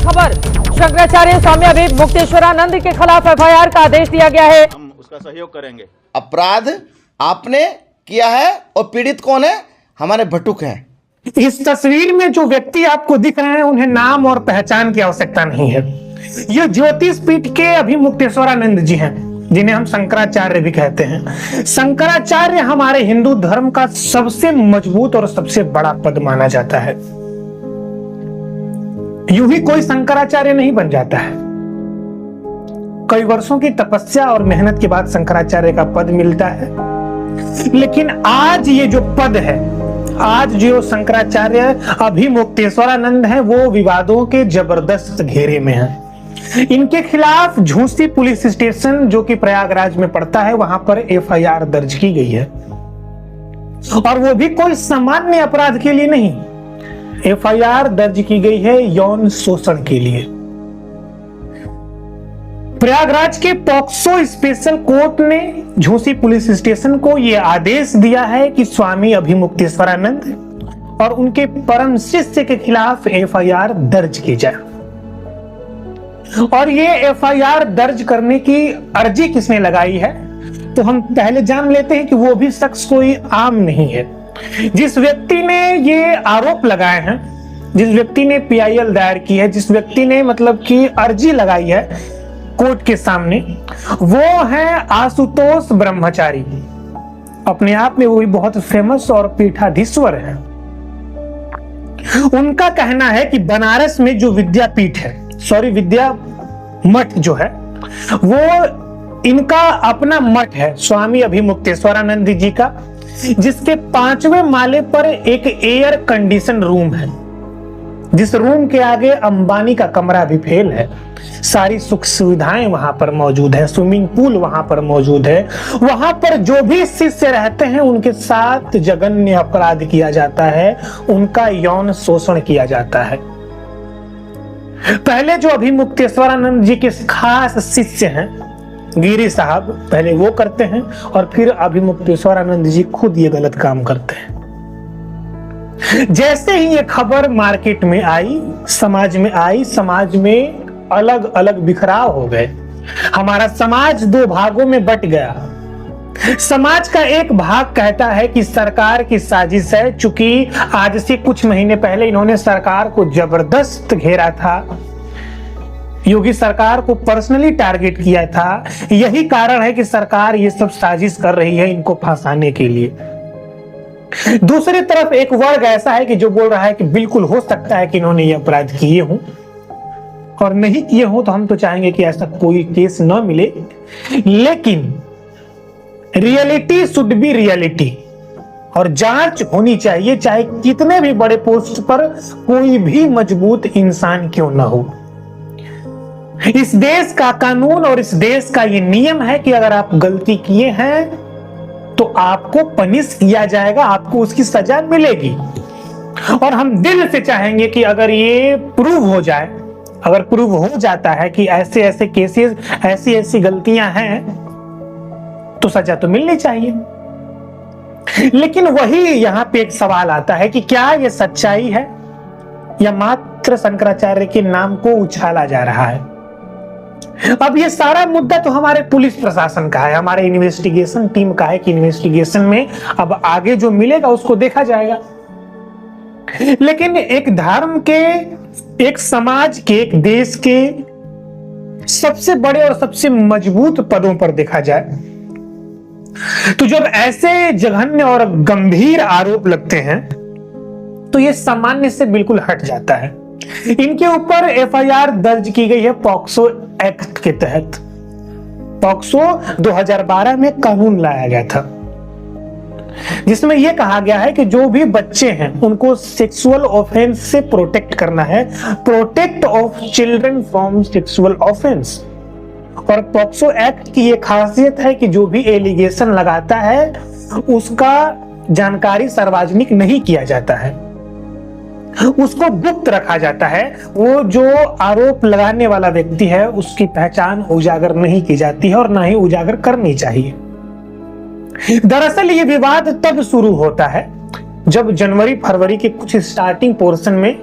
खबर, शंकराचार्य स्वामी अभिमुक्तेश्वरानंद के खिलाफ एफआईआर का आदेश दिया गया है। हम उसका सहयोग करेंगे। अपराध आपने किया है और पीड़ित कौन है? हमारे भटुक हैं। इस तस्वीर में जो व्यक्ति आपको दिख रहे हैं उन्हें नाम और पहचान की आवश्यकता नहीं है। ये ज्योतिष पीठ के अभिमुक्तेश्वरानंद जी हैं, जिन्हें हम शंकराचार्य भी कहते हैं। शंकराचार्य हमारे हिंदू धर्म का सबसे मजबूत और सबसे बड़ा पद माना जाता है। यूं ही कोई शंकराचार्य नहीं बन जाता है। कई वर्षों की तपस्या और मेहनत के बाद शंकराचार्य का पद मिलता है। लेकिन आज ये जो पद है, आज जो शंकराचार्य अभिमुक्तेश्वरानंद है, वो विवादों के जबरदस्त घेरे में है। इनके खिलाफ झूसी पुलिस स्टेशन, जो कि प्रयागराज में पड़ता है, वहां पर एफआईआर दर्ज की गई है। और वो भी कोई सामान्य अपराध के लिए नहीं, एफआईआर दर्ज की गई है यौन शोषण के लिए। प्रयागराज के पॉक्सो स्पेशल कोर्ट ने झूसी पुलिस स्टेशन को यह आदेश दिया है कि स्वामी अभिमुक्तेश्वरानंद और उनके परम शिष्य के खिलाफ एफआईआर दर्ज की जाए। और ये एफआईआर दर्ज करने की अर्जी किसने लगाई है, तो हम पहले जान लेते हैं कि वो भी शख्स कोई आम नहीं है। जिस व्यक्ति ने ये आरोप लगाए हैं, जिस व्यक्ति ने पीआईएल दायर की है, जिस व्यक्ति ने मतलब कि अर्जी लगाई है कोर्ट के सामने, वो है आशुतोष ब्रह्मचारी। अपने आप में वो भी बहुत फेमस और पीठाधीश्वर है। उनका कहना है कि बनारस में जो विद्यापीठ है, विद्या मठ जो है, वो इनका अपना मठ है, स्वामी अभिमुक्तेश्वरानंद जी का, जिसके 5वें माले पर एक एयर कंडीशन रूम है, जिस रूम के आगे अंबानी का कमरा भी फेल है। सारी सुख सुविधाएं वहां पर मौजूद है, स्विमिंग पूल वहां पर मौजूद है। वहां पर जो भी शिष्य रहते हैं उनके साथ जघन्य अपराध किया जाता है, उनका यौन शोषण किया जाता है। पहले जो अभिमुक्तेश्वरानंद जी के खास शिष्य हैं गिरी साहब, पहले वो करते हैं और फिर अभिमुक्तेश्वरानंद जी खुद ये गलत काम करते हैं। जैसे ही ये खबर मार्केट में आई, समाज में आई, समाज में अलग अलग बिखराव हो गए। हमारा समाज दो भागों में बट गया। समाज का एक भाग कहता है कि सरकार की साजिश है, चूंकि आज से कुछ महीने पहले इन्होंने सरकार को जबरदस्त घेरा था, योगी सरकार को पर्सनली टारगेट किया था। यही कारण है कि सरकार ये सब साजिश कर रही है इनको फंसाने के लिए। दूसरी तरफ एक वर्ग ऐसा है कि जो बोल रहा है कि बिल्कुल हो सकता है कि इन्होंने ये अपराध किए हों, और नहीं किए हों तो हम तो चाहेंगे कि ऐसा कोई केस न मिले। लेकिन रियलिटी शुड बी रियलिटी, और जांच होनी चाहिए, चाहे कितने भी बड़े पोस्ट पर कोई भी मजबूत इंसान क्यों ना हो। इस देश का कानून और इस देश का ये नियम है कि अगर आप गलती किए हैं तो आपको पनिश किया जाएगा, आपको उसकी सजा मिलेगी। और हम दिल से चाहेंगे कि अगर ये प्रूव हो जाए, अगर प्रूव हो जाता है कि ऐसे ऐसे केसेस, ऐसी ऐसी गलतियां हैं, तो सजा तो मिलनी चाहिए। लेकिन वही यहां पे एक सवाल आता है कि क्या ये सच्चाई है या मात्र शंकराचार्य के नाम को उछाला जा रहा है। अब ये सारा मुद्दा तो हमारे पुलिस प्रशासन का है, हमारे इन्वेस्टिगेशन टीम का है कि इन्वेस्टिगेशन में अब आगे जो मिलेगा उसको देखा जाएगा। लेकिन एक धर्म के, एक समाज के, एक देश के सबसे बड़े और सबसे मजबूत पदों पर देखा जाए तो जब ऐसे जघन्य और गंभीर आरोप लगते हैं तो ये सामान्य से बिल्कुल हट जाता है। इनके ऊपर एफआईआर दर्ज की गई है पॉक्सो एक्ट के तहत। पॉक्सो 2012 में कानून लाया गया था, जिसमें यह कहा गया है कि जो भी बच्चे हैं उनको सेक्सुअल ऑफेंस से प्रोटेक्ट करना है, protect of children from sexual offence. और पॉक्सो एक्ट की ये खासियत है कि जो भी एलिगेशन लगाता है उसका जानकारी सार्वजनिक नहीं किया जाता है, उसको गुप्त रखा जाता है। वो जो आरोप लगाने वाला व्यक्ति है उसकी पहचान उजागर नहीं की जाती है और ना ही उजागर करनी चाहिए। दरअसल ये विवाद तब शुरू होता है जब जनवरी फरवरी के कुछ स्टार्टिंग पोर्शन में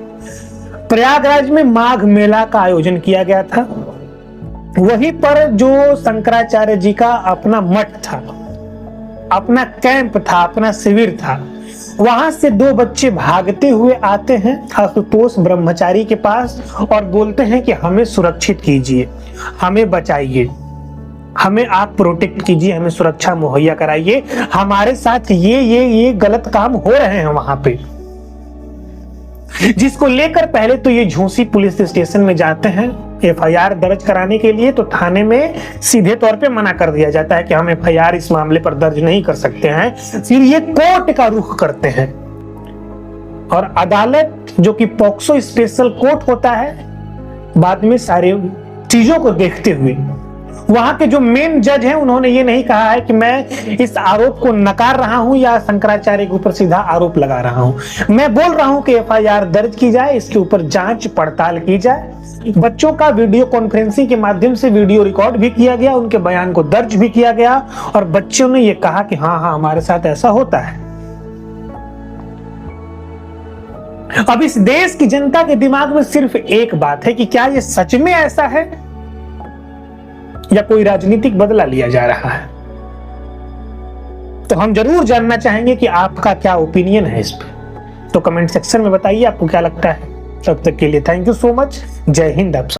प्रयागराज में माघ मेला का आयोजन किया गया था। वहीं पर जो शंकराचार्य जी का अपना मठ था, अपना कैंप था, अपना शिविर था, वहां से दो बच्चे भागते हुए आते हैं आशुतोष ब्रह्मचारी के पास और बोलते हैं कि हमें सुरक्षित कीजिए, हमें बचाइए, हमें आप प्रोटेक्ट कीजिए, हमें सुरक्षा मुहैया कराइए, हमारे साथ ये गलत काम हो रहे हैं वहां पे। जिसको लेकर पहले तो ये झूसी पुलिस स्टेशन में जाते हैं एफआईआर दर्ज कराने के लिए, तो थाने में सीधे तौर पे मना कर दिया जाता है कि हम एफआईआर इस मामले पर दर्ज नहीं कर सकते हैं। फिर ये कोर्ट का रुख करते हैं और अदालत, जो कि पॉक्सो स्पेशल कोर्ट होता है, बाद में सारे चीजों को देखते हुए वहां के जो मेन जज हैं, उन्होंने ये नहीं कहा है कि मैं इस आरोप को नकार रहा हूं या शंकराचार्य के ऊपर सीधा आरोप लगा रहा हूं। मैं बोल रहा हूं कि एफआईआर दर्ज की जाए, इसके ऊपर जांच पड़ताल की जाए। बच्चों का वीडियो कॉन्फ्रेंसिंग के माध्यम से वीडियो रिकॉर्ड भी किया गया, उनके बयान को दर्ज भी किया गया और बच्चों ने ये कहा कि हाँ हमारे साथ ऐसा होता है। अब इस देश की जनता के दिमाग में सिर्फ एक बात है कि क्या ये सच में ऐसा है या कोई राजनीतिक बदला लिया जा रहा है। तो हम जरूर जानना चाहेंगे कि आपका क्या ओपिनियन है इस पे, तो कमेंट सेक्शन में बताइए आपको क्या लगता है। तब तक के लिए थैंक यू सो मच। जय हिंद। आप